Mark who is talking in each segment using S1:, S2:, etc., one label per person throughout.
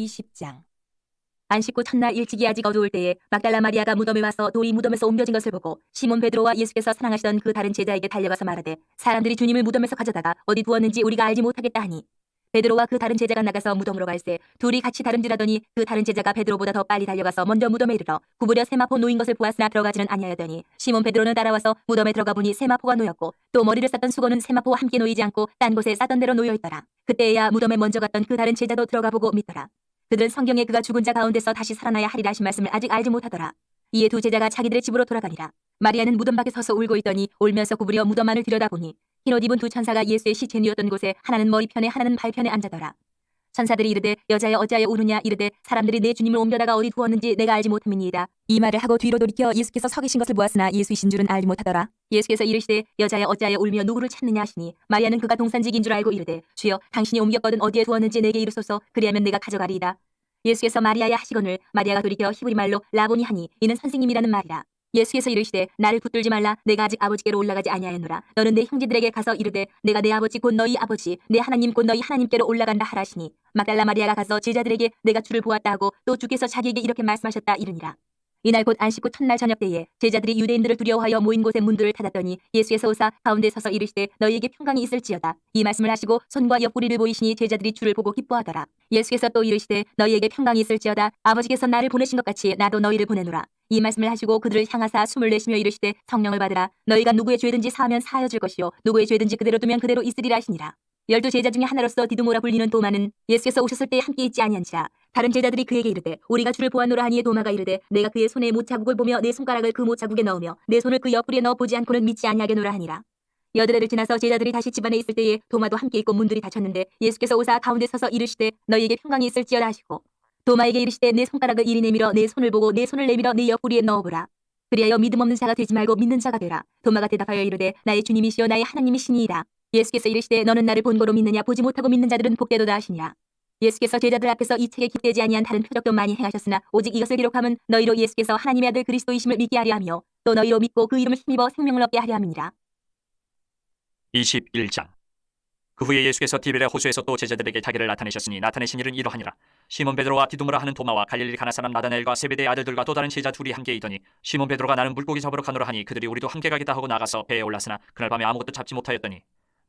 S1: 20장. 안식 후 첫날 일찍이 아직 어두울 때에 막달라 마리아가 무덤에 와서 돌이 무덤에서 옮겨진 것을 보고 시몬 베드로와 예수께서 사랑하시던 그 다른 제자에게 달려가서 말하되 사람들이 주님을 무덤에서 가져다가 어디 두었는지 우리가 알지 못하겠다 하니 베드로와 그 다른 제자가 나가서 무덤으로 갈새 둘이 같이 다름질하더니 그 다른 제자가 베드로보다 더 빨리 달려가서 먼저 무덤에 이르러 구부려 세마포 놓인 것을 보았으나 들어가지는 아니하였더니 시몬 베드로는 따라와서 무덤에 들어가 보니 세마포가 놓였고 또 머리를 쌌던 수건은 세마포와 함께 놓이지 않고 딴 곳에 싸던 대로 놓여 있더라. 그때야 무덤에 먼저 갔던 그 다른 제자도 들어가 보고 믿더라. 그들은 성경에 그가 죽은 자 가운데서 다시 살아나야 하리라 하신 말씀을 아직 알지 못하더라. 이에 두 제자가 자기들의 집으로 돌아가니라. 마리아는 무덤 밖에 서서 울고 있더니 울면서 구부려 무덤 안을 들여다보니 흰옷 입은 두 천사가 예수의 시체 누웠던 곳에 하나는 머리편에 하나는 발편에 앉아더라. 천사들이 이르되 여자여 어찌하여 우느냐 이르되 사람들이 내 주님을 옮겨다가 어디 두었는지 내가 알지 못함이니이다. 이 말을 하고 뒤로 돌이켜 예수께서 서 계신 것을 보았으나 예수이신 줄은 알지 못하더라. 예수께서 이르시되 여자여 어찌하여 울며 누구를 찾느냐 하시니 마리아는 그가 동산직인 줄 알고 이르되 주여 당신이 옮겼거든 어디에 두었는지 내게 이르소서 그리하면 내가 가져가리이다. 예수께서 마리아야 하시거늘 마리아가 돌이켜 히브리 말로 라보니 하니 이는 선생님이라는 말이라. 예수께서 이르시되 나를 붙들지 말라. 내가 아직 아버지께로 올라가지 아니하였노라. 너는 내 형제들에게 가서 이르되 내가 내 아버지 곧 너희 아버지 내 하나님 곧 너희 하나님께로 올라간다 하라 하시니 막달라 마리아가 가서 제자들에게 내가 주를 보았다 하고 또 주께서 자기에게 이렇게 말씀하셨다 이르니라. 이날 곧 안식 후 첫날 저녁 때에 제자들이 유대인들을 두려워하여 모인 곳에 문들을 닫았더니 예수께서 오사 가운데 서서 이르시되 너희에게 평강이 있을지어다. 이 말씀을 하시고 손과 옆구리를 보이시니 제자들이 주를 보고 기뻐하더라. 예수께서 또 이르시되 너희에게 평강이 있을지어다. 아버지께서 나를 보내신 것 같이 나도 너희를 보내노라. 이 말씀을 하시고 그들을 향하사 숨을 내쉬며 이르시되 성령을 받으라. 너희가 누구의 죄든지 사하면 사하여 줄 것이요 누구의 죄든지 그대로 두면 그대로 있으리라 하시니라. 12제자 중에 하나로서 디두모라 불리는 도마는 예수께서 오셨을 때 함께 있지 아니한지라. 다른 제자들이 그에게 이르되 우리가 주를 보았노라 하니 도마가 이르되 내가 그의 손에 못자국을 보며 내 손가락을 그 못자국에 넣으며 내 손을 그 옆구리에 넣어 보지 않고는 믿지 아니하겠노라 하니라. 여드레를 지나서 제자들이 다시 집안에 있을 때에 도마도 함께 있고 문들이 닫혔는데 예수께서 오사 가운데 서서 이르시되 너희에게 평강이 있을지어다 하시고 도마에게 이르시되 내 손가락을 이리 내밀어 내 손을 보고 내 손을 내밀어 내 옆구리에 넣어보라. 그리하여 믿음 없는 자가 되지 말고 믿는 자가 되라. 도마가 대답하여 이르되 나의 주님이시여 나의 하나님이시니이다. 예수께서 이르시되 너는 나를 본 거로 믿느냐 보지 못하고 믿는 자들은 복되도다 하시니라. 예수께서 제자들 앞에서 이 책에 기록되지 아니한 다른 표적도 많이 행하셨으나 오직 이것을 기록함은 너희로 예수께서 하나님의 아들 그리스도이심을 믿게 하려 하며 또 너희로 믿고 그 이름을 힘입어 생명을 얻게 하려 함이니라.
S2: 21장. 그 후에 예수께서 디베랴 호수에서 또 제자들에게 자기를 나타내셨으니 나타내신 일은 이러하니라. 시몬 베드로와 디두모라 하는 도마와 갈릴리 가나 사람 나다나엘과 세베대의 아들들과 또 다른 제자 둘이 함께 있더니 시몬 베드로가 나는 물고기 잡으러 가노라 하니 그들이 우리도 함께 가겠다 하고 나가서 배에 올랐으나 그날 밤에 아무것도 잡지 못하였더니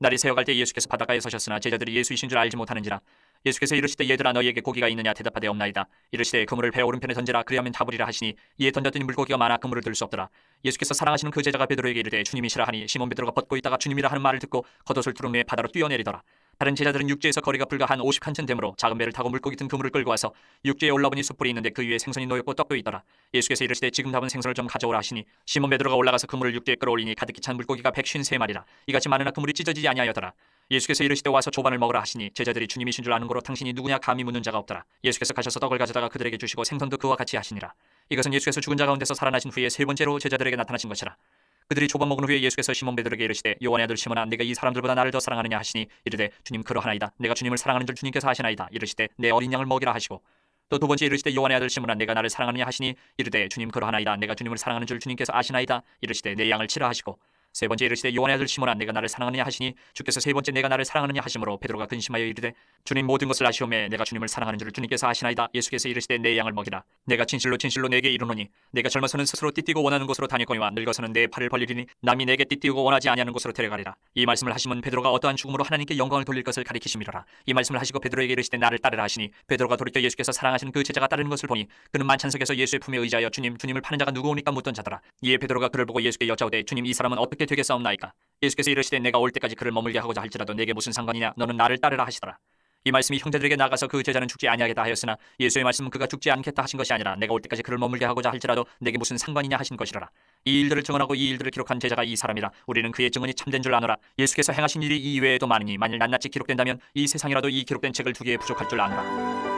S2: 날이 새어갈 때 예수께서 바닷가에 서셨으나 제자들이 예수이신 줄 알지 못하는지라. 예수께서 이르시되 얘들아 너희에게 고기가 있느냐 대답하되 없나이다. 이르시되 그물을 배 오른편에 던지라 그리하면 잡으리라 하시니 이에 던졌더니 물고기가 많아 그물을 들 수 없더라. 예수께서 사랑하시는 그 제자가 베드로에게 이르되 주님이시라 하니 시몬 베드로가 벗고 있다가 주님이라 하는 말을 듣고 겉옷을 두른 후에 바다로 뛰어내리더라. 다른 제자들은 육지에서 거리가 불과 한 50칸쯤 되므로 작은 배를 타고 물고기 든 그물을 끌고 와서 육지에 올라보니 숯불이 있는데 그 위에 생선이 놓였고 떡도 있더라. 예수께서 이르시되 지금 잡은 생선을 좀 가져오라 하시니 시몬 베드로가 올라가서 그물을 육지에 끌어올리니 가득히 찬 물고기가 153마리라. 이같이 많으나 그물이 찢어지지 아니하였더라. 예수께서 이르시되 와서 조반을 먹으라 하시니 제자들이 주님이신 줄 아는 거로 당신이 누구냐 감히 묻는 자가 없더라. 예수께서 가셔서 떡을 가져다가 그들에게 주시고 생선도 그와 같이 하시니라. 이것은 예수께서 죽은 자 가운데서 살아나신 후에 세 번째로 제자들에게 나타나신 것이라. 그들이 조반 먹은 후에 예수께서 시몬 베드로에게 이르시되 요한의 아들 시몬아 내가 이 사람들보다 나를 더 사랑하느냐 하시니 이르되 주님 그러하나이다. 내가 주님을 사랑하는 줄 주님께서 아시나이다. 이르시되 내 어린 양을 먹이라 하시고 또 두 번째 이르시되 요한의 아들 시몬아 내가 나를 사랑하느냐 하시니 이르되 주님 그러하나이다. 내가 주님을 사랑하는 줄 주님께서 아시나이다. 이르시되 내 양을 치라 하시고 세 번째 이르시되 요한의 아들 시몬아 내가 나를 사랑하느냐 하시니 주께서 세 번째 내가 나를 사랑하느냐 하심으로 베드로가 근심하여 이르되 주님 모든 것을 아시오매 내가 주님을 사랑하는 줄 주님께서 아시나이다. 예수께서 이르시되 내 양을 먹이라. 내가 진실로 진실로 내게 이르노니 내가 젊어서는 스스로 띠띠고 원하는 곳으로 다녔거니와 늙어서는 내 팔을 벌리리니 남이 내게 띠띠고 원하지 아니하는 곳으로 데려가리라. 이 말씀을 하시면 베드로가 어떠한 죽음으로 하나님께 영광을 돌릴 것을 가리키심이로라. 이 말씀을 하시고 베드로에게 이르시되 나를 따르라 하시니 베드로가 돌이켜 예수께서 사랑하시는 그 제자가 따르는 것을 보니 그는 만찬석에서 예수의 품에 의지하여 주님을 파는 자가 누구오니까 묻던 자더라. 이에 베드로가 그를 보고 예수께 여짜오되 주님 이 사람은 어떻게 되겠사옵나이까. 예수께서 이르시되 내가 올 때까지 그를 머물게 하고자 할지라도 내게 무슨 상관이냐. 너는 나를 따르라 하시더라. 이 말씀이 형제들에게 나가서 그 제자는 죽지 아니하겠다 하였으나 예수의 말씀은 그가 죽지 않겠다 하신 것이 아니라 내가 올 때까지 그를 머물게 하고자 할지라도 내게 무슨 상관이냐 하신 것이라. 이 일들을 증언하고 이 일들을 기록한 제자가 이 사람이라. 우리는 그의 증언이 참된 줄 아노라. 예수께서 행하신 일이 이 이외에도 많으니 만일 낱낱이 기록된다면 이 세상이라도 이 기록된 책을 두기에 부족할 줄 아노라.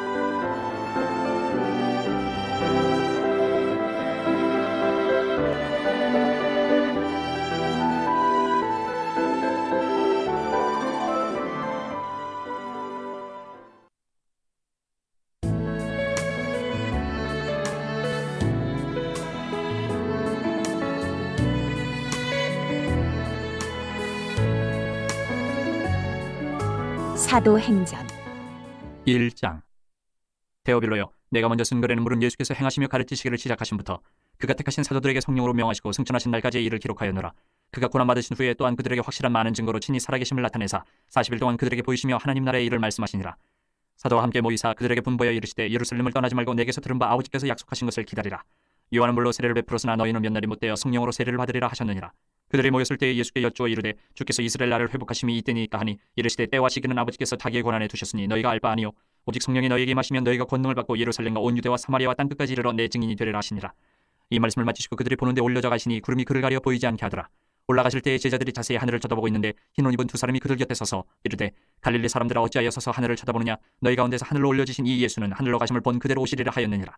S1: 사도행전
S2: 1장. 데오빌로여, 내가 먼저 쓴 글에는 물은 예수께서 행하시며 가르치시기를 시작하신부터 그가 택하신 사도들에게 성령으로 명하시고 승천하신 날까지의 일을 기록하였노라. 그가 고난받으신 후에 또한 그들에게 확실한 많은 증거로 친히 살아계심을 나타내사 40일 동안 그들에게 보이시며 하나님 나라의 일을 말씀하시니라. 사도와 함께 모이사 그들에게 분부하여 이르시되 예루살렘을 떠나지 말고 내게서 들은 바 아버지께서 약속하신 것을 기다리라. 요한은 물로 세례를 베풀었으나 너희는 몇 날이 못되어 성령으로 세례를 받으리라 하셨느니라. 그들이 모였을 때에 예수께 여쭈어 이르되 주께서 이스라엘 나라를 회복하심이 이때니까 하니 이르시되 때와 시기는 아버지께서 자기의 권한에 두셨으니 너희가 알 바 아니요 오직 성령이 너희에게 임하시면 너희가 권능을 받고 예루살렘과 온 유대와 사마리아와 땅끝까지 이르러 내 증인이 되리라 하시니라. 이 말씀을 마치시고 그들이 보는데 올려져 가시니 구름이 그를 가려 보이지 않게 하더라. 올라가실 때에 제자들이 자세히 하늘을 쳐다보고 있는데 흰 옷 입은 두 사람이 그들 곁에 서서 이르되 갈릴리 사람들아 어찌하여 서서 하늘을 쳐다보느냐 너희 가운데서 하늘로 올려지신 이 예수는 하늘로 가심을 본 그대로 오시리라 하였느니라.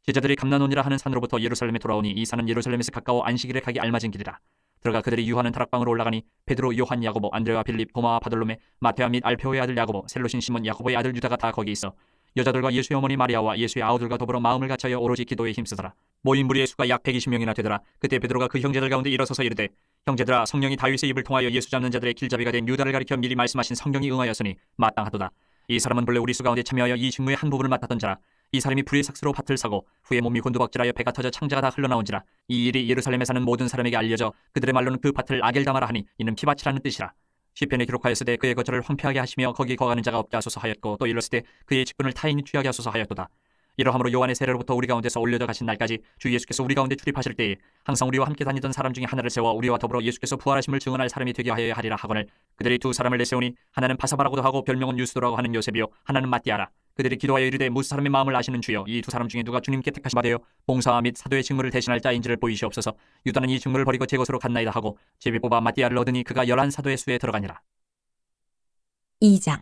S2: 제자들이 감난원이라 하는 산으로부터 예루살렘에 돌아오니 이 산은 예루살렘에서 가까워 안식일에 가기 알맞은 길이라. 들어가 그들이 유하는 다락방으로 올라가니 베드로, 요한, 야고보, 안드레와 빌립, 도마와 바돌로메, 마테와 및 알페오의 아들 야고보, 셀로신 시몬, 야고보의 아들 유다가 다 거기 있어 여자들과 예수의 어머니 마리아와 예수의 아우들과 더불어 마음을 같이하여 오로지 기도에 힘쓰더라. 모인 무리의 수가 약 120명이나 되더라. 그때 베드로가 그 형제들 가운데 일어서서 이르되 형제들아 성령이 다윗의 입을 통하여 예수 잡는 자들의 길잡이가 된 유다를 가리켜 미리 말씀하신 성경이 응하였으니 마땅하도다. 이 사람은 본래 우리 수 가운데 참여하여 이 직무의 한 부분을 맡았던 자라. 이 사람이 불의 삭스로 밭을 사고 후에 몸이 곤두박질하여 배가 터져 창자가 다 흘러나온지라. 이 일이 예루살렘에 사는 모든 사람에게 알려져 그들의 말로는 그 밭을 아겔다마라 하니 이는 피밭이라는 뜻이라. 시편에 기록하였으되 그의 거처를 황폐하게 하시며 거기 거하는 자가 없게 하소서 하였고 또 일렀으되 그의 직분을 타인이 취하게 하소서 하였도다. 이러함으로 요한의 세례로부터 우리 가운데서 올려져 가신 날까지 주 예수께서 우리 가운데 출입하실 때에 항상 우리와 함께 다니던 사람 중에 하나를 세워 우리와 더불어 예수께서 부활하심을 증언할 사람이 되게 하여야 하리라 하거늘 그들이 두 사람을 내세우니 하나는 바사바라고도 하고 별명은 유스도라고 하는 요셉이요 하나는 마띠아라. 그들이 기도하여 이르되 무슨 사람의 마음을 아시는 주여 이 두 사람 중에 누가 주님께 택하심 받으여 봉사와 및 사도의 직무를 대신할 자인지를 보이시옵소서. 유다는 이 직무를 버리고 제 것으로 갔나이다 하고 제비 뽑아 마띠아를 얻으니 그가 11사도의 수에 들어가니라.
S1: 2장.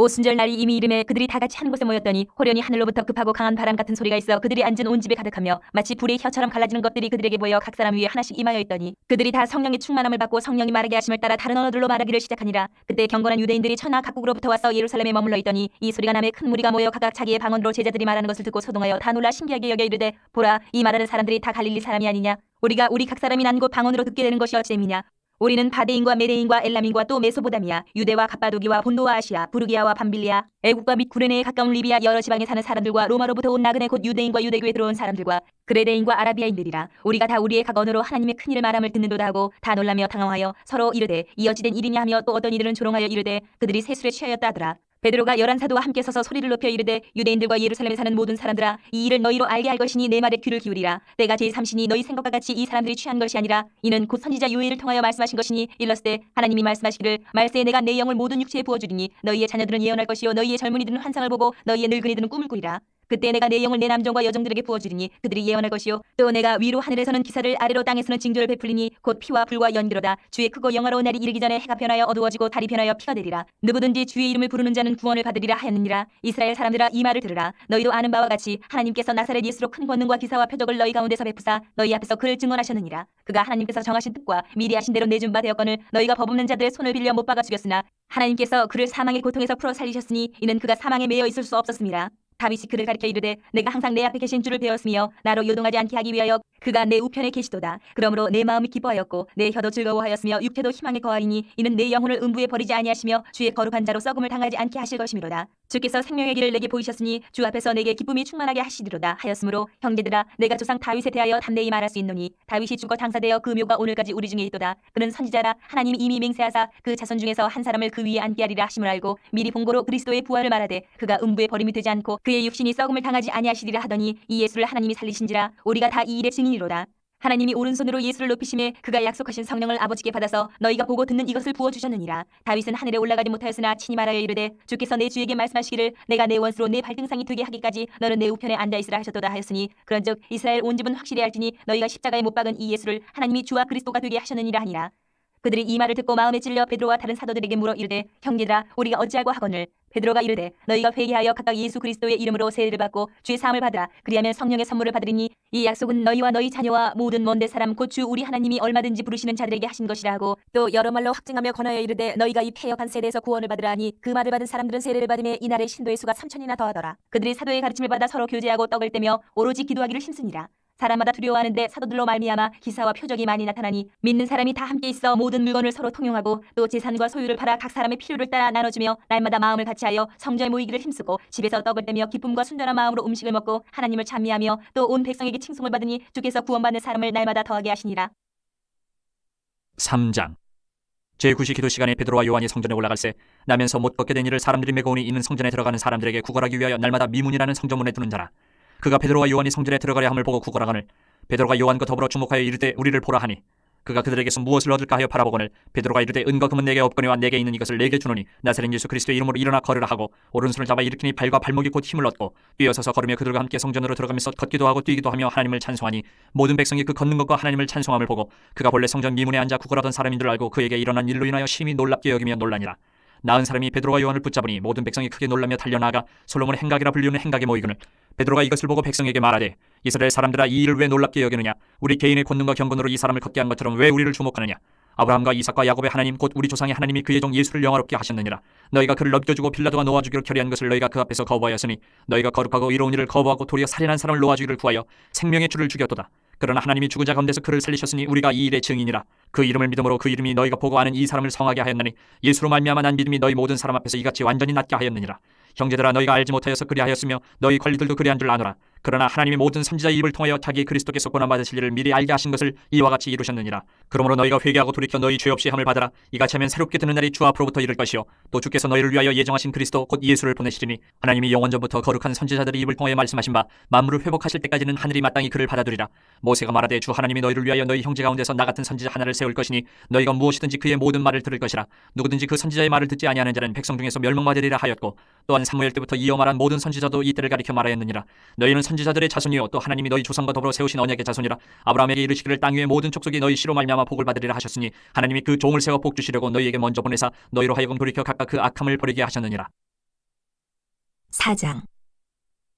S1: 오순절 날이 이미 이름에 그들이 다 같이 한 곳에 모였더니 호련히 하늘로부터 급하고 강한 바람 같은 소리가 있어 그들이 앉은 온 집에 가득하며 마치 불의 혀처럼 갈라지는 것들이 그들에게 보여 각 사람 위에 하나씩 임하여 있더니 그들이 다 성령의 충만함을 받고 성령이 말하게 하심을 따라 다른 언어들로 말하기를 시작하니라. 그때 경건한 유대인들이 천하 각국으로부터 와서 예루살렘에 머물러 있더니 이 소리가 남에 큰 무리가 모여 각각 자기의 방언으로 제자들이 말하는 것을 듣고 소동하여 다 놀라 신기하게 여겨 이르되 보라 이 말하는 사람들이 다 갈릴리 사람이 아니냐. 우리가 우리 각 사람이 난 곳 방언으로 듣게 되는 것이 어찌됨이냐. 우리는 바데인과 메데인과 엘람인과 또 메소보다미아, 유대와 갑바도기와 본도와 아시아, 부르기아와 밤빌리아, 애국과 및 구레네에 가까운 리비아 여러 지방에 사는 사람들과 로마로부터 온 나그네 곧 유대인과 유대교에 들어온 사람들과 그레데인과 아라비아인들이라. 우리가 다 우리의 각 언어로 하나님의 큰 일을 말함을 듣는도다 하고 다 놀라며 당황하여 서로 이르되 이 어찌된 일이냐 하며 또 어떤 이들은 조롱하여 이르되 그들이 세술에 취하였다 하더라. 베드로가 11사도와 함께 서서 소리를 높여 이르되 유대인들과 예루살렘에 사는 모든 사람들아 이 일을 너희로 알게 할 것이니 내 말에 귀를 기울이라. 때가 제3신이 너희 생각과 같이 이 사람들이 취한 것이 아니라 이는 곧 선지자 요엘을 통하여 말씀하신 것이니 일렀으되 하나님이 말씀하시기를 말세에 내가 내 영을 모든 육체에 부어주리니 너희의 자녀들은 예언할 것이요 너희의 젊은이들은 환상을 보고 너희의 늙은이들은 꿈을 꾸리라. 그때 내가 내 영을 내 남종과 여종들에게 부어주리니 그들이 예언할 것이요 또 내가 위로 하늘에서는 기사를 아래로 땅에서는 징조를 베풀리니 곧 피와 불과 연기로다. 주의 크고 영화로운 날이 이르기 전에 해가 변하여 어두워지고 달이 변하여 피가 되리라. 누구든지 주의 이름을 부르는 자는 구원을 받으리라 하였느니라. 이스라엘 사람들아 이 말을 들으라. 너희도 아는 바와 같이 하나님께서 나사렛 예수로 큰 권능과 기사와 표적을 너희 가운데서 베푸사 너희 앞에서 그를 증언하셨느니라. 그가 하나님께서 정하신 뜻과 미리 하신 대로 내준 바 되었거늘 너희가 법 없는 자들의 손을 빌려 못 박아 죽였으나 하나님께서 그를 사망의 고통에서 풀어 살리셨으니 이는 그가 사망에 매여 있을 수 없었음이라. 다윗이 그를 가리켜 이르되 내가 항상 내 앞에 계신 주를 배웠으며 나로 요동하지 않게 하기 위하여 그가 내 우편에 계시도다. 그러므로 내 마음이 기뻐하였고 내 혀도 즐거워하였으며 육체도 희망에 거하리니 이는 내 영혼을 음부에 버리지 아니하시며 주의 거룩한 자로 썩음을 당하지 않게 하실 것이미로다. 주께서 생명의 길을 내게 보이셨으니 주 앞에서 내게 기쁨이 충만하게 하시리로다 하였으므로 형제들아 내가 조상 다윗에 대하여 담대히 말할 수 있노니 다윗이 죽어 당사되어 그 묘가 오늘까지 우리 중에 있도다. 그는 선지자라 하나님이 이미 맹세하사 그 자손 중에서 한 사람을 그 위에 앉게 하리라 하심을 알고 미리 본고로 그리스도의 부활을 말하되 그가 음부에 버림이 되지 않고 그의 육신이 썩음을 당하지 아니하시리라 하더니 이 예수를 하나님이 살리신지라 우리가 다 이 일의 증인이로다. 하나님이 오른손으로 예수를 높이심에 그가 약속하신 성령을 아버지께 받아서 너희가 보고 듣는 이것을 부어주셨느니라. 다윗은 하늘에 올라가지 못하였으나 친히 말하여 이르되 주께서 내 주에게 말씀하시기를 내가 내 원수로 내 발등상이 되게 하기까지 너는 내 우편에 앉아있으라 하셨도다 하였으니 그런즉 이스라엘 온 집은 확실히 알지니 너희가 십자가에 못 박은 이 예수를 하나님이 주와 그리스도가 되게 하셨느니라 하니라. 그들이 이 말을 듣고 마음에 찔려 베드로와 다른 사도들에게 물어 이르되 형제들아 우리가 어찌할고 하거늘 베드로가 이르되 너희가 회개하여 각각 예수 그리스도의 이름으로 세례를 받고 주의 사함을 받으라. 그리하면 성령의 선물을 받으리니 이 약속은 너희와 너희 자녀와 모든 먼데 사람 곧 주 우리 하나님이 얼마든지 부르시는 자들에게 하신 것이라 하고 또 여러 말로 확증하며 권하여 이르되 너희가 이 패역한 세대에서 구원을 받으라 하니 그 말을 받은 사람들은 세례를 받음에 이날의 신도의 수가 3,000이나 더하더라. 그들이 사도의 가르침을 받아 서로 교제하고 떡을 떼며 오로지 기도하기를 힘쓰니라. 사람마다 두려워하는데 사도들로 말미암아 기사와 표적이 많이 나타나니 믿는 사람이 다 함께 있어 모든 물건을 서로 통용하고 또 재산과 소유를 팔아 각 사람의 필요를 따라 나눠주며 날마다 마음을 같이하여 성전에 모이기를 힘쓰고 집에서 떡을 떼며 기쁨과 순전한 마음으로 음식을 먹고 하나님을 찬미하며 또 온 백성에게 칭송을 받으니 주께서 구원받는 사람을 날마다 더하게 하시니라.
S2: 3장 제9시 기도 시간에 베드로와 요한이 성전에 올라갈새 나면서 못 걷게 된 이를 사람들이 메고 오니 이는 성전에 들어가는 사람들에게 구걸하기 위하여 날마다 미문이라는 성전문에 두는 자라. 그가 베드로와 요한이 성전에 들어가려 함을 보고 구걸하거늘 베드로가 요한과 더불어 주목하여 이르되 우리를 보라 하니 그가 그들에게서 무엇을 얻을까 하여 바라보거늘 베드로가 이르되 은과 금은 내게 없거니와 내게 있는 이것을 내게 주노니 나사렛 예수 그리스도의 이름으로 일어나 걸으라 하고 오른손을 잡아 일으키니 발과 발목이 곧 힘을 얻고 뛰어서서 걸으며 그들과 함께 성전으로 들어가면서 걷기도 하고 뛰기도 하며 하나님을 찬송하니 모든 백성이 그 걷는 것과 하나님을 찬송함을 보고 그가 본래 성전 미문에 앉아 구걸하던 사람인 줄 알고 그에게 일어난 일로 인하여 심히 놀랍게 여기며 놀라니라. 나은 사람이 베드로와 요한을 붙잡으니 모든 백성이 크게 놀라며 달려나가 솔로몬의 행각이라 불리우는 행각에 모이거늘 베드로가 이것을 보고 백성에게 말하되 이스라엘 사람들아 이 일을 왜 놀랍게 여기느냐 우리 개인의 권능과 경건으로 이 사람을 걷게 한 것처럼 왜 우리를 주목하느냐 아브라함과 이삭과 야곱의 하나님 곧 우리 조상의 하나님이 그의 종 예수를 영화롭게 하셨느니라. 너희가 그를 넘겨주고 빌라도가 놓아주기로 결의한 것을 너희가 그 앞에서 거부하였으니 너희가 거룩하고 의로운 일을 거부하고 도리어 살인한 사람을 놓아주기를 구하여 생명의 주를 죽였도다. 그러나 하나님이 죽은 자 가운데서 그를 살리셨으니 우리가 이 일의 증인이라. 그 이름을 믿음으로 그 이름이 너희가 보고 아는 이 사람을 성하게 하였나니 예수로 말미암아 난 믿음이 너희 모든 사람 앞에서 이같이 완전히 낫게 하였느니라. 형제들아 너희가 알지 못하여서 그리하였으며 너희 관리들도 그리한 줄 아노라. 그러나 하나님이 모든 선지자의 입을 통하여 자기 그리스도께서 고난받으실 일을 미리 알게 하신 것을 이와 같이 이루셨느니라. 그러므로 너희가 회개하고 돌이켜 너희 죄 없이 함을 받으라. 이같이 하면 새롭게 드는 날이 주 앞으로부터 이를 것이요 또 주께서 너희를 위하여 예정하신 그리스도 곧 예수를 보내시리니 하나님이 영원전부터 거룩한 선지자들의 입을 통하여 말씀하신 바 만물을 회복하실 때까지는 하늘이 마땅히 그를 받아두리라. 모세가 말하되 주 하나님이 너희를 위하여 너희 형제 가운데서 나 같은 선지자 하나를 세울 것이니 너희가 무엇이든지 그의 모든 말을 들을 것이라. 누구든지 그 선지자의 말을 듣지 아니하는 자는 백성 중에서 멸망받으리라 하였고 또한 사무엘 때부터 이어 말한 모든 선지자도 이 때를 가리켜 말하였느니라. 너희는 선지자들의 자손이요 또 하나님이 너희 조상과 더불어 세우신 언약의 자손이라. 아브라함에게 이르시기를 땅 위의 모든 족속이 너희 씨로 말미암아 복을 받으리라 하셨으니 하나님이 그 종을 세워 복 주시려고 너희에게 먼저 보내사 너희로 하여금 돌이켜 각각 그 악함을 버리게 하셨느니라.
S1: 4장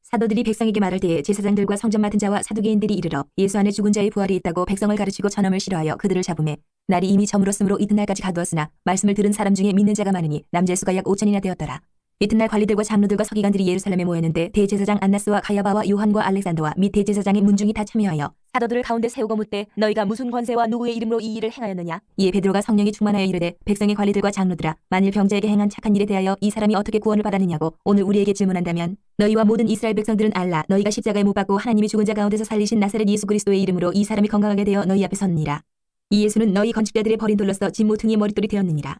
S1: 사도들이 백성에게 말할 때에 제사장들과 성전 맡은 자와 사두개인들이 이르러 예수 안에 죽은 자의 부활이 있다고 백성을 가르치고 전함을 싫어하여 그들을 잡음에 날이 이미 저물었으므로 이튿날까지 가두었으나 말씀을 들은 사람 중에 믿는 자가 많으니 남자 수가 약 5천이나 되었더라. 이튿날 관리들과 장로들과 서기관들이 예루살렘에 모였는데 대제사장 안나스와 가야바와 요한과 알렉산더와 및 대제사장의 문중이 다 참여하여 사도들을 가운데 세우고 묻되 너희가 무슨 권세와 누구의 이름으로 이 일을 행하였느냐. 이에 베드로가 성령이 충만하여 이르되 백성의 관리들과 장로들아 만일 병자에게 행한 착한 일에 대하여 이 사람이 어떻게 구원을 받았느냐고 오늘 우리에게 질문한다면 너희와 모든 이스라엘 백성들은 알라. 너희가 십자가에 못 박고 하나님이 죽은 자 가운데서 살리신 나사렛 예수 그리스도의 이름으로 이 사람이 건강하게 되어 너희 앞에 섰느니라. 이 예수는 너희 건축자들의 버린 돌로서 진 모퉁이의 머릿돌이 되었느니라.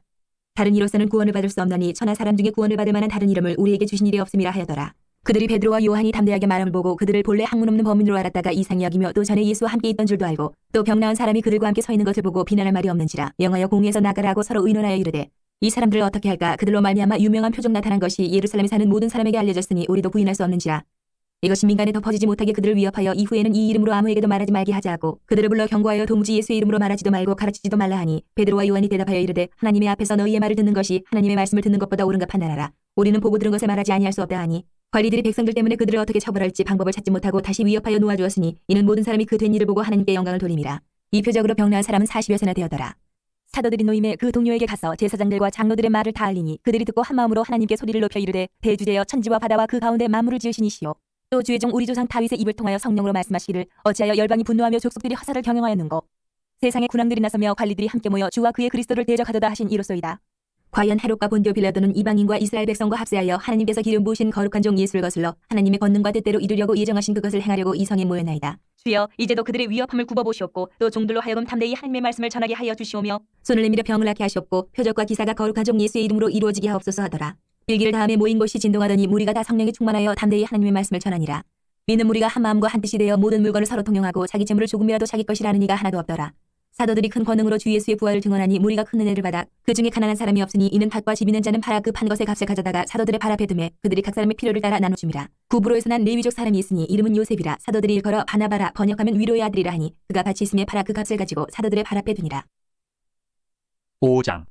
S1: 다른 이로서는 구원을 받을 수 없나니 천하 사람 중에 구원을 받을 만한 다른 이름을 우리에게 주신 일이 없음이라 하여더라. 그들이 베드로와 요한이 담대하게 말함을 보고 그들을 본래 학문 없는 범인으로 알았다가 이상히 여기며 또 전에 예수와 함께 있던 줄도 알고 또 병 나은 사람이 그들과 함께 서 있는 것을 보고 비난할 말이 없는지라 영하여 공의에서 나가라 하고 서로 의논하여 이르되 이 사람들을 어떻게 할까. 그들로 말미암아 유명한 표적 나타난 것이 예루살렘에 사는 모든 사람에게 알려졌으니 우리도 부인할 수 없는지라. 이것이 민간에 더 퍼지지 못하게 그들을 위협하여 이후에는 이 이름으로 아무에게도 말하지 말게 하자 하고 그들을 불러 경고하여 도무지 예수의 이름으로 말하지도 말고 가르치지도 말라 하니 베드로와 요한이 대답하여 이르되 하나님의 앞에서 너희의 말을 듣는 것이 하나님의 말씀을 듣는 것보다 옳은가 판단하라. 우리는 보고 들은 것을 말하지 아니할 수 없다 하니 관리들이 백성들 때문에 그들을 어떻게 처벌할지 방법을 찾지 못하고 다시 위협하여 놓아주었으니 이는 모든 사람이 그 된 일을 보고 하나님께 영광을 돌림이라. 이 표적으로 병나은 사람은 40여세나 되었더라. 사도들이 노임에 그 동료에게 가서 제사장들과 장로들의 말을 다 알리니 그들이 듣고 한 마음으로 하나님께 소리를 높여 이르되 대주제여 천지와 바다와 그 가운데 만물을 지으신 이시오 또 주의 종 우리 조상 다윗의 입을 통하여 성령으로 말씀하시기를 어찌하여 열방이 분노하며 족속들이 화살을 경영하였는고 세상의 군왕들이 나서며 관리들이 함께 모여 주와 그의 그리스도를 대적하도다 하신 이로소이다. 과연 헤롯과 본디오 빌라도는 이방인과 이스라엘 백성과 합세하여 하나님께서 기름 부으신 거룩한 종 예수를 거슬러 하나님의 권능과 뜻대로 이루려고 예정하신 그것을 행하려고 이 성에 모였나이다. 주여 이제도 그들의 위협함을 굽어보시옵고 또 종들로 하여금 담대히 하나님의 말씀을 전하게 하여 주시오며 손을 내밀어 병을 낫게 하시옵고 표적과 기사가 거룩한 종 예수의 이름으로 이루어지게 하옵소서 하더라. 일기를 다음에 모인 곳이 진동하더니 무리가 다 성령에 충만하여 담대히 하나님의 말씀을 전하니라. 믿는 무리가 한 마음과 한 뜻이 되어 모든 물건을 서로 통용하고 자기 재물을 조금이라도 자기 것이라는 이가 하나도 없더라. 사도들이 큰 권능으로 주 예수의 부활을 증언하니 무리가 큰 은혜를 받아 그 중에 가난한 사람이 없으니 이는 밭과 집 있는 자는 팔아 그 판 것의 값을 가져다가 사도들의 발 앞에 두매 그들이 각 사람의 필요를 따라 나눠줌이라. 구브로에서 난 레위족 사람이 있으니 이름은 요셉이라. 사도들이 일컬어 바나바라 번역하면 위로의 아들이라 하니 그가 밭이 있음에 팔아 그 값을 가지고 사도들의 발 앞에 두니라.
S2: 5장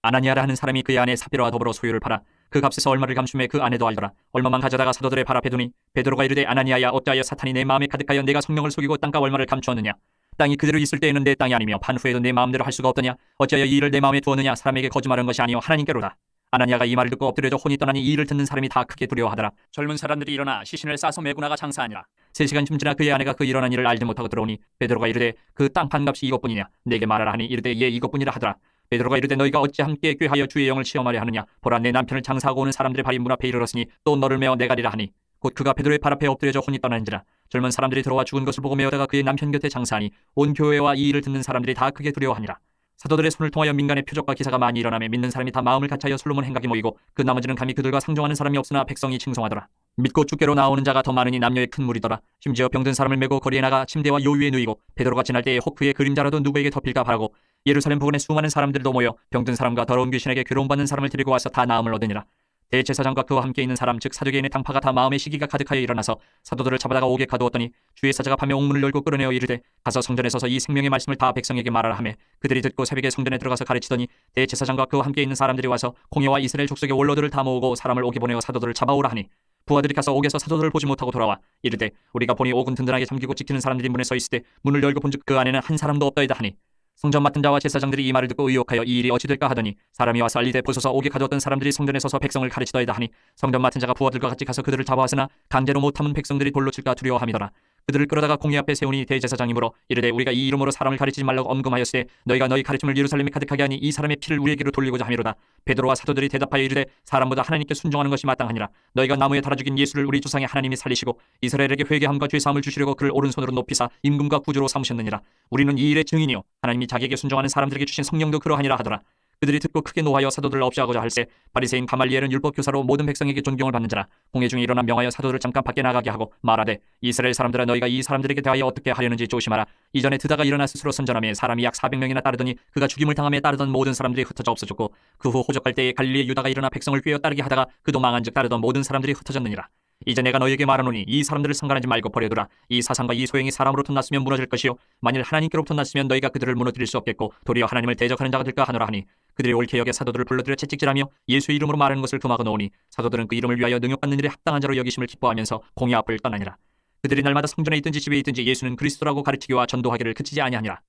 S2: 아나니아라 하는 사람이 그의 아내 삽비라와 더불어 소유를 팔아 그 값에서 얼마를 감춤해 그 아내도 알더라. 얼마만 가져다가 사도들의 발 앞에 두니 베드로가 이르되 아나니아야 어찌하여 사탄이 내 마음에 가득하여 내가 성령을 속이고 땅값 얼마를 감추었느냐. 땅이 그대로 있을 때에는 내 땅이 아니며 판 후에도 내 마음대로 할 수가 없더냐. 어찌하여 이 일을 내 마음에 두었느냐. 사람에게 거짓말한 것이 아니요 하나님께로다. 아나니아가 이 말을 듣고 엎드려져 혼이 떠나니 이 일을 듣는 사람이 다 크게 두려워하더라. 젊은 사람들이 일어나 시신을 싸서 메고 나가 장사하니라. 3시간쯤 지나 그의 아내가 그 일어난 일을 알지 못하고 들어오니 베드로가 이르되 그 땅 판값이 이것뿐이냐 내게 말하라 하니 이르되 예 이것뿐이라 하더라. 베드로가 이르되 너희가 어찌 함께 꾀하여 주의 영을 시험하려 하느냐 보라 내 남편을 장사하고 오는 사람들의 발이 문 앞에 이르렀으니 또 너를 메어 내가리라 하니 곧 그가 베드로의 발 앞에 엎드려져 혼이 떠나는지라. 젊은 사람들이 들어와 죽은 것을 보고 메어다가 그의 남편 곁에 장사하니 온 교회와 이 일을 듣는 사람들이 다 크게 두려워하니라. 사도들의 손을 통하여 민간의 표적과 기사가 많이 일어나며 믿는 사람이 다 마음을 같이하여 솔로몬 행각이 모이고 그 나머지는 감히 그들과 상종하는 사람이 없으나 백성이 칭송하더라. 믿고 주께로 나오는 자가 더 많으니 남녀의 큰 무리더라. 심지어 병든 사람을 메고 거리에 나가 침대와 요 위에 누이고 베드로가 지날 때에 혹 그의 그림자라도 누구에게 덮일까 바라고 예루살렘 부근에 수많은 사람들도 모여 병든 사람과 더러운 귀신에게 괴로움받는 사람을 데리고 와서 다 나음을 얻으니라. 대제사장과 그와 함께 있는 사람 즉 사두개인의 당파가 다 마음의 시기가 가득하여 일어나서 사도들을 잡아다가 옥에 가두었더니 주의 사자가 밤에 옥문을 열고 끌어내어 이르되 가서 성전에 서서 이 생명의 말씀을 다 백성에게 말하라 하며 그들이 듣고 새벽에 성전에 들어가서 가르치더니 대제사장과 그와 함께 있는 사람들이 와서 공회와 이스라엘 족속의 원로들을 다 모으고 사람을 옥에 보내어 사도들을 잡아오라 하니 부하들이 가서 옥에서 사도들을 보지 못하고 돌아와 이르되 우리가 보니 옥은 든든하게 잠기고 지키는 사람들이 문에 서 있을 때 문을 열고 본즉 그 안에는 한 사람도 없더이다 하니 성전 맡은 자와 제사장들이 이 말을 듣고 의혹하여 이 일이 어찌 될까 하더니 사람이 와서 알리되 보소서 옥에 가두었던 사람들이 성전에 서서 백성을 가르치더이다 하니 성전 맡은 자가 부하들과 같이 가서 그들을 잡아왔으나 강제로 못 참은 백성들이 돌로 칠까 두려워함이더라. 그들을 끌어다가 공회 앞에 세우니 대제사장이 물어 이르되 우리가 이 이름으로 사람을 가르치지 말라고 엄금하였으되 너희가 너희 가르침을 예루살렘에 가득하게 하니 이 사람의 피를 우리에게로 돌리고자 함이로다. 베드로와 사도들이 대답하여 이르되 사람보다 하나님께 순종하는 것이 마땅하니라. 너희가 나무에 달아 죽인 예수를 우리 조상의 하나님이 살리시고 이스라엘에게 회개함과 죄사함을 주시려고 그를 오른손으로 높이사 임금과 구주로 삼으셨느니라. 우리는 이 일의 증인이요 하나님이 자기에게 순종하는 사람들에게 주신 성령도 그러하니라 하더라. 그들이 듣고 크게 노하여 사도들을 없애하고자 할세 바리새인 가말리엘은 율법 교사로 모든 백성에게 존경을 받는 자라. 공회 중에 일어나 명하여 사도들을 잠깐 밖에 나가게 하고 말하되 이스라엘 사람들아 너희가 이 사람들에게 대하여 어떻게 하려는지 조심하라. 이전에 드다가 일어나 스스로 선전하며 사람이 약 400명이나 따르더니 그가 죽임을 당함에 따르던 모든 사람들이 흩어져 없어졌고 그 후 호적할 때에 갈릴리의 유다가 일어나 백성을 꾀어 따르게 하다가 그도 망한즉 따르던 모든 사람들이 흩어졌느니라. 이제 내가 너희에게 말하노니 이 사람들을 상관하지 말고 버려두라. 이 사상과 이 소행이 사람으로부터 났으면 무너질 것이요 만일 하나님께로부터 났으면 너희가 그들을 무너뜨릴 수 없겠고 도리어 하나님을 대적하는 자가 될까 하노라 하니 그들이 옳게 여겨 사도들을 불러들여 채찍질하며 예수의 이름으로 말하는 것을 금하고 놓으니 사도들은 그 이름을 위하여 능욕받는 일에 합당한 자로 여기심을 기뻐하면서 공회 앞을 떠나니라. 그들이 날마다 성전에 있든지 집에 있든지 예수는 그리스도라고 가르치기와 전도하기를 그치지 아니하니라.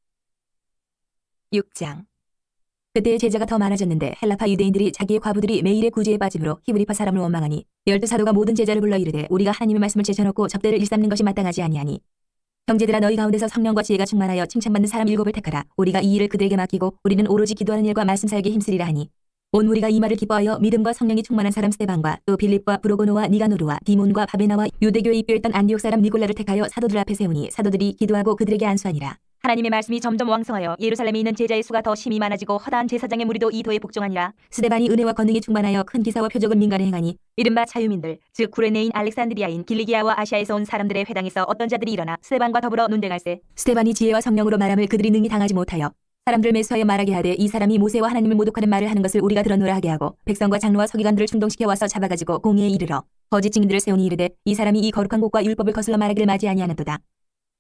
S1: 6장. 그때 제자가 더 많아졌는데 헬라파 유대인들이 자기의 과부들이 매일의 구제에 빠짐으로 히브리파 사람을 원망하니 12사도가 모든 제자를 불러 이르되 우리가 하나님의 말씀을 제쳐놓고 적대를 일삼는 것이 마땅하지 아니하니 형제들아 너희 가운데서 성령과 지혜가 충만하여 칭찬받는 사람 7을 택하라. 우리가 이 일을 그들에게 맡기고 우리는 오로지 기도하는 일과 말씀 사역에 힘쓰리라 하니 온 무리가 이 말을 기뻐하여 믿음과 성령이 충만한 사람 스데반과 또 빌립과 브로고노와 니가노르와 디몬과 바베나와 유대교에 입교했던 안디옥 사람 니골라를 택하여 사도들 앞에 세우니 사도들이 기도하고 그들에게 안수하니라. 하나님의 말씀이 점점 왕성하여 예루살렘에 있는 제자의 수가 더 심히 많아지고 허다한 제사장의 무리도 이 도에 복종하니라. 스데반이 은혜와 권능이 충만하여 큰 기사와 표적을 민간에 행하니 이른바 자유민들 즉 구레네인 알렉산드리아인 길리기아와 아시아에서 온 사람들의 회당에서 어떤 자들이 일어나 스데반과 더불어 논쟁할세 스데반이 지혜와 성령으로 말함을 그들이 능히 당하지 못하여 사람들을 매수하여 말하게 하되 이 사람이 모세와 하나님을 모독하는 말을 하는 것을 우리가 들었노라 하게 하고 백성과 장로와 서기관들을 충동시켜 와서 잡아가지고 공의에 이르러 거짓 증인들을 세우니 이르되 이 사람이 이 거룩한 곳과 율법을 거슬러 말하기를 맞이 아니하는도다.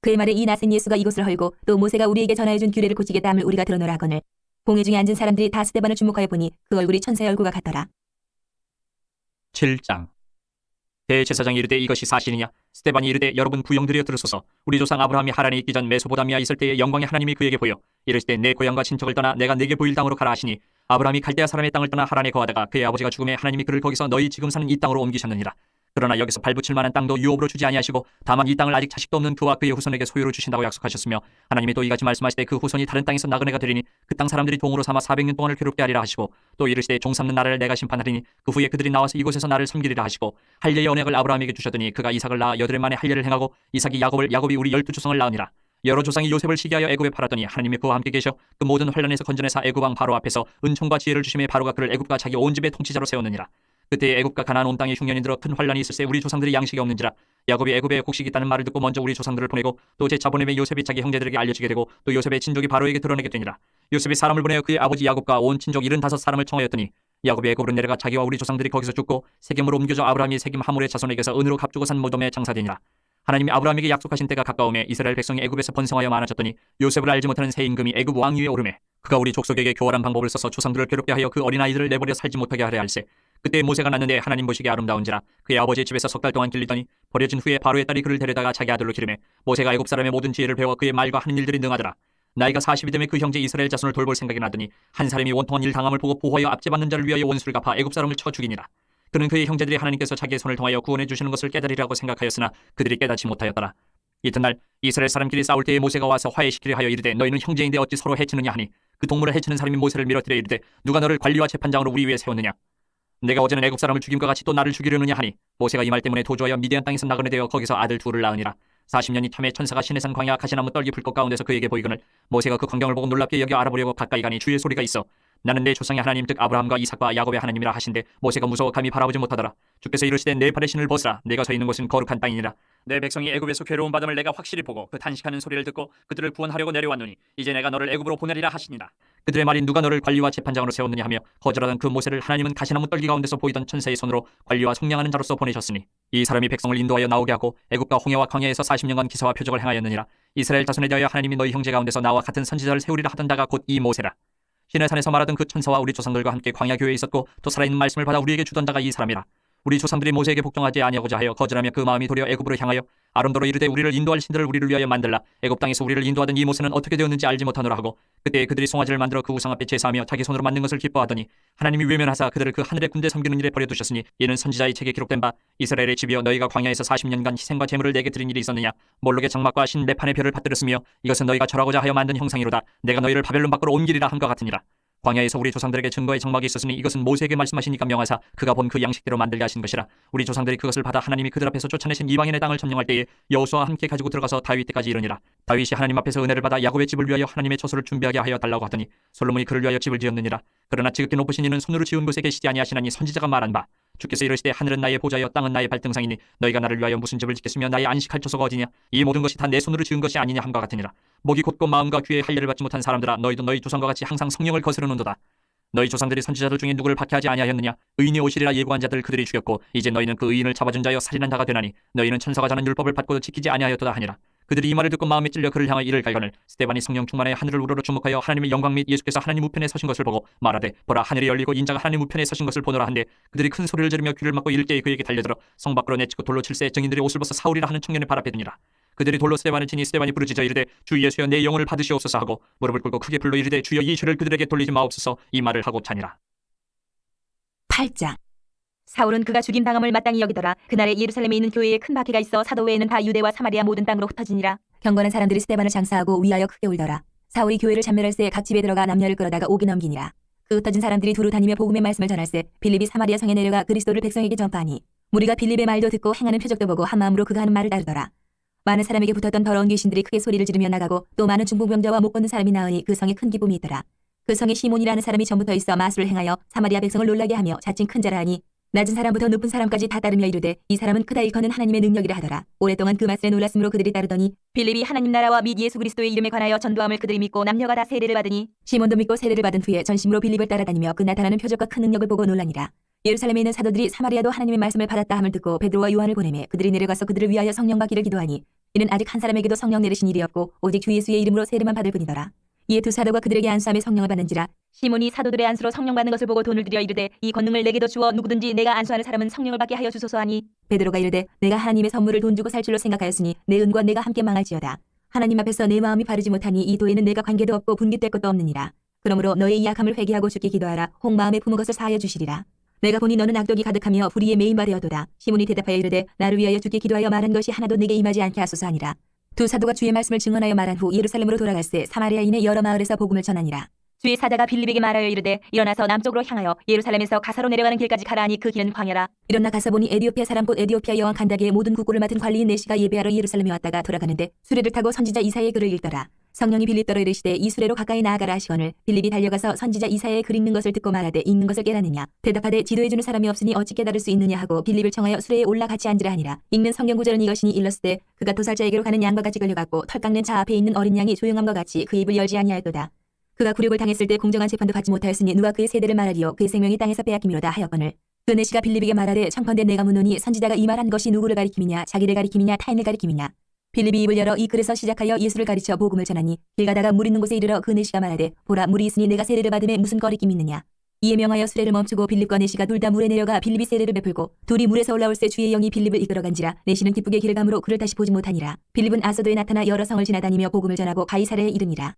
S1: 그의 말에 이 낯선 예수가 이곳을 헐고 또 모세가 우리에게 전하여준 규례를 고치겠다 함을 우리가 들어노라 하거늘 공회 중에 앉은 사람들이 다 스데반을 주목하여 보니 그 얼굴이 천사의 얼굴과 같더라.
S2: 7장. 대제사장이 이르되 이것이 사실이냐? 스데반이 이르되 여러분 구영들이여 들으소서. 우리 조상 아브라함이 하란에 있기 전 메소포다미아 있을 때에 영광의 하나님이 그에게 보여 이르실 때 내 고향과 친척을 떠나 내가 내게 보일 땅으로 가라 하시니 아브라함이 갈대아 사람의 땅을 떠나 하란에 거하다가 그의 아버지가 죽음에 하나님이 그를 거기서 너희 지금 사는 이 땅으로 옮기셨느니라. 그러나 여기서 발붙일 만한 땅도 유업으로 주지 아니하시고 다만 이 땅을 아직 자식도 없는 그와 그의 후손에게 소유로 주신다고 약속하셨으며 하나님이 또 이같이 말씀하시되 그 후손이 다른 땅에서 나그네가 되리니 그 땅 사람들이 동으로 삼아 400년 동안을 괴롭게 하리라 하시고 또 이르시되 종 삼는 나라를 내가 심판하리니 그 후에 그들이 나와서 이곳에서 나를 섬기리라 하시고 할례의 언약을 아브라함에게 주셨더니 그가 이삭을 낳아 여드레 만에 할례를 행하고 이삭이 야곱을 야곱이 우리 12조상을 낳으니라. 여러 조상이 요셉을 시기하여 애굽에 팔았더니 하나님이 그와 함께 계셔 그 모든 환란에서 건져내사 애굽 왕 바로 앞에서 은총과 지혜를 주심에 바로가 그를 애굽과 자기 온 집의 통치자로 세웠느니라. 그때 애굽과 가나안 온 땅에 흉년이 들어 큰 환란이 있을세 우리 조상들이 양식이 없는지라. 야곱이 애굽에 곡식이 있다는 말을 듣고 먼저 우리 조상들을 보내고 또 제 자보냄에 요셉이 자기 형제들에게 알려지게 되고 또 요셉의 친족이 바로에게 드러내게 되니라. 요셉이 사람을 보내어 그의 아버지 야곱과 온 친족 75사람을 청하였더니 야곱이 애굽으로 내려가 자기와 우리 조상들이 거기서 죽고 세겜으로 옮겨져 아브라함이 세겜 하물의 자손에게서 은으로 값주고 산 모돔에 장사되니라. 하나님이 아브라함에게 약속하신 때가 가까움에 이스라엘 백성이 애굽에서 번성하여 많아졌더니 요셉을 알지 못하는 새 임금이 애굽 왕 위에 오르매 그가 우리 족속에게 교활한 방법을 써서 조상들을 괴롭게 하여 그 어린아이들을 내버려 살지 못하게 하려 할세. 그때 모세가 낳는데 하나님 보시기에 아름다운지라 그의 아버지의 집에서 석 달 동안 길리더니 버려진 후에 바로의 딸이 그를 데려다가 자기 아들로 기르매 모세가 애굽 사람의 모든 지혜를 배워 그의 말과 하는 일들이 능하더라. 나이가 40이 되매 그 형제 이스라엘 자손을 돌볼 생각이 나더니 한 사람이 원통한 일 당함을 보고 보호하여 압제받는 자를 위하여 원수를 갚아 애굽 사람을 쳐 죽이니라. 그는 그의 형제들이 하나님께서 자기의 손을 통하여 구원해 주시는 것을 깨달으리라고 생각하였으나 그들이 깨닫지 못하였더라. 이튿날 이스라엘 사람끼리 싸울 때에 모세가 와서 화해시키려 하여 이르되 너희는 형제인데 어찌 서로 해치느냐 하니 그 동물을 해치는 사람이 모세를 밀어뜨려 이르되 누가 너를 관리와 재판장으로 우리 위에 세웠느냐. 내가 어제는 애굽 사람을 죽임과 같이 또 나를 죽이려느냐 하니 모세가 이 말 때문에 도주하여 미디안 땅에서 나그네 되어 거기서 아들 둘을 낳으니라. 40년이 탐에 천사가 시내산 광야 가시나무 떨기 불꽃 가운데서 그에게 보이거늘 모세가 그 광경을 보고 놀랍게 여겨 알아보려고 가까이 가니 주의 소리가 있어 나는 내 조상의 하나님 즉 아브라함과 이삭과 야곱의 하나님이라 하신데 모세가 무서워 감히 바라보지 못하더라. 주께서 이르시되 내 발의 신을 벗으라. 내가 서 있는 곳은 거룩한 땅이니라. 내 백성이 애굽에서 괴로운 받음을 내가 확실히 보고 그 탄식하는 소리를 듣고 그들을 구원하려고 내려왔노니 이제 내가 너를 애굽으로 보내리라 하시니라. 그들의 말이 누가 너를 관리와 재판장으로 세웠느냐 하며 거절하던 그 모세를 하나님은 가시나무 떨기 가운데서 보이던 천사의 손으로 관리와 속량하는 자로서 보내셨으니 이 사람이 백성을 인도하여 나오게 하고 애굽과 홍해와 광야에서 40년간 기사와 표적을 행하였느니라. 이스라엘 자손에 대하여 하나님이 너희 형제 가운데서 나와 같은 선지자를 세우리라 하던 자가 곧 이 모세라. 시내산에서 말하던 그 천사와 우리 조상들과 함께 광야 교회에 있었고 또 살아있는 말씀을 받아 우리에게 주던 자가 이 사람이라. 우리 조상들이 모세에게 복종하지 아니하고자 하여 거절하며 그 마음이 도리어 애굽으로 향하여 아론도로 이르되 우리를 인도할 신들을 우리를 위하여 만들라. 애굽 땅에서 우리를 인도하던 이 모세는 어떻게 되었는지 알지 못하노라 하고 그때 그들이 송아지를 만들어 그 우상 앞에 제사하며 자기 손으로 만든 것을 기뻐하더니 하나님이 외면하사 그들을 그 하늘의 군대 섬기는 일에 버려두셨으니 이는 선지자의 책에 기록된 바 이스라엘의 집이여 너희가 광야에서 40년간 희생과 제물을 내게 드린 일이 있었느냐. 몰록의 장막과 신 레판의 별을 받들었으며 이것은 너희가 절하고자 하여 만든 형상이로다. 내가 너희를 바벨론 밖으로 옮기리라 함과 같으니라. 광야에서 우리 조상들에게 증거의 장막이 있었으니 이것은 모세에게 말씀하시니까 명하사 그가 본 그 양식대로 만들게 하신 것이라. 우리 조상들이 그것을 받아 하나님이 그들 앞에서 쫓아내신 이방인의 땅을 점령할 때에 여호수아와 함께 가지고 들어가서 다윗 때까지 이르니라. 다윗이 하나님 앞에서 은혜를 받아 야곱의 집을 위하여 하나님의 처소를 준비하게 하여 달라고 하더니 솔로몬이 그를 위하여 집을 지었느니라. 그러나 지극히 높으신 이는 손으로 지은 곳에 계시지 아니하시나니 선지자가 말한 바 주께서 이르시되 하늘은 나의 보좌여 땅은 나의 발등상이니 너희가 나를 위하여 무슨 집을 짓겠으며 나의 안식할 처소가 어디냐. 이 모든 것이 다 내 손으로 지은 것이 아니냐 함과 같으니라. 목이 곧고 마음과 귀에 할례를 받지 못한 사람들아 너희도 너희 조상과 같이 항상 성령을 거스르는도다. 너희 조상들이 선지자들 중에 누구를 박해하지 아니하였느냐. 의인이 오시리라 예고한 자들 그들이 죽였고 이제 너희는 그 의인을 잡아준 자여 살인한 자가 되나니 너희는 천사가 자는 율법을 받고도 지키지 아니하였도다 하니라. 그들이 이 말을 듣고 마음에 찔려 그를 향하여 이를 갈거늘 스데반이 성령 충만하여 하늘을 우러러 주목하여 하나님의 영광 및 예수께서 하나님 우편에 서신 것을 보고 말하되 보라 하늘이 열리고 인자가 하나님 우편에 서신 것을 보노라 한데 그들이 큰 소리를 지르며 귀를 막고 이를 때에 그에게 달려들어 성 밖으로 내치고 돌로 칠세 증인들이 옷을 벗어 사울이라 하는 청년의 발 앞에 두니라. 그들이 돌로 스데반을 치니 스데반이 부르짖어 이르되 주 예수여 내 영혼을 받으시옵소서 하고 무릎을 꿇고 크게 불러 이르되 주여 이 죄를 그들에게 돌리지 마옵소서 이 말을 하고 자니라.
S1: 8장. 사울은 그가 죽임당함을 마땅히 여기더라. 그날에 예루살렘에 있는 교회에 큰 박해가 있어 사도 외에는 다 유대와 사마리아 모든 땅으로 흩어지니라. 경건한 사람들이 스데반을 장사하고 위하여 크게 울더라. 사울이 교회를 참멸할새 각 집에 들어가 남녀를 끌어다가 옥에 넘기니라. 그 흩어진 사람들이 두루 다니며 복음의 말씀을 전할새 빌립이 사마리아 성에 내려가 그리스도를 백성에게 전파하니 무리가 빌립의 말도 듣고 행하는 표적도 보고 한 마음으로 그가 하는 말을 따르더라. 많은 사람에게 붙었던 더러운 귀신들이 크게 소리를 지르며 나가고 또 많은 중풍병자와 못 걷는 사람이 나으니 그 성에 큰 기쁨이 있더라. 그 성에 시몬이라는 사람이 전부터 있어 마술을 행하여 사마리아 백성을 놀라게 하며 자칭 큰 자라 하니 낮은 사람부터 높은 사람까지 다 따르며 이르되 이 사람은 크다 일컫는 하나님의 능력이라 하더라. 오랫동안 그 말씀에 놀랐으므로 그들이 따르더니 빌립이 하나님 나라와 및 예수 그리스도의 이름에 관하여 전도함을 그들이 믿고 남녀가 다 세례를 받으니 시몬도 믿고 세례를 받은 후에 전심으로 빌립을 따라다니며 그 나타나는 표적과 큰 능력을 보고 놀라니라. 예루살렘에 있는 사도들이 사마리아도 하나님의 말씀을 받았다 함을 듣고 베드로와 요한을 보내매 그들이 내려가서 그들을 위하여 성령 받기를 기도하니 이는 아직 한 사람에게도 성령 내리신 일이 없고 오직 주 예수의 이름으로 세례만 받을 뿐이더라. 이에 두 사도가 그들에게 안수함에 성령을 받는지라. 시몬이 사도들의 안수로 성령 받는 것을 보고 돈을 들여 이르되 이 권능을 내게도 주어 누구든지 내가 안수하는 사람은 성령을 받게 하여 주소서 하니 베드로가 이르되 내가 하나님의 선물을 돈 주고 살 줄로 생각하였으니 내 은과 내가 함께 망할지어다. 하나님 앞에서 내 마음이 바르지 못하니 이 도에는 내가 관계도 없고 분깃될 것도 없느니라. 그러므로 너의 이 약함을 회개하고 죽게 기도하라. 혹 마음에 품은 것을 사하여 주시리라. 내가 보니 너는 악독이 가득하며 불의에 매인 바 되었도다. 시몬이 대답하여 이르되 나를 위하여 죽게 기도하여 말한 것이 하나도 내게 임하지 않게 하소서 하니라. 두 사도가 주의 말씀을 증언하여 말한 후 예루살렘으로 돌아갈새 사마리아인의 여러 마을에서 복음을 전하니라. 주의 사자가 빌립에게 말하여 이르되 일어나서 남쪽으로 향하여 예루살렘에서 가사로 내려가는 길까지 가라 하니 그 길은 광야라. 일어나 가서 보니 에디오피아 사람 곧 에디오피아 여왕 칸다게의 모든 국고를 맡은 관리인 내시가 예배하러 예루살렘에 왔다가 돌아가는데 수레를 타고 선지자 이사야의 글을 읽더라. 성령이 빌립더러 이르시되 이 수레로 가까이 나아가라 하시거늘 빌립이 달려가서 선지자 이사야의 글 읽는 것을 듣고 말하되 읽는 것을 깨라느냐. 대답하되 지도해주는 사람이 없으니 어찌 깨달을 수 있느냐 하고 빌립을 청하여 수레에 올라 같이 앉으라 하니라. 읽는 성경 구절은 이것이니 일렀으되 그가 도살자에게로 가는 양과 같이 끌려갔고 털 깎는 자 앞에 있는 어린 양이 조용함과 같이 그 입을 열지 아니하였도다. 그가 굴욕을 당했을 때 공정한 재판도 받지 못하였으니 누가 그의 세대를 말하리요. 그의 생명이 땅에서 빼앗김이로다 하였거늘 그 내시가 빌립에게 말하되 청컨대 내가 묻노니 선지자가 이 말한 것이 누구를 가리킴이냐 자기를 가리킴이냐 타인을 가리킴이냐. 빌립이 입을 열어 이 글에서 시작하여 예수를 가르쳐 복음을 전하니 길 가다가 물 있는 곳에 이르러 그 내시가 말하되 보라 물이 있으니 내가 세례를 받음에 무슨 거리낌이 있느냐. 이에 명하여 수레를 멈추고 빌립과 내시가 둘 다 물에 내려가 빌립이 세례를 베풀고 둘이 물에서 올라올새 주의 영이 빌립을 이끌어간지라. 내시는 기쁘게 길을 가므로 그를 다시 보지 못하니라. 빌립은 아소도에 나타나 여러 성을 지나다니며 복음을 전하고 가이사랴에 이르니라.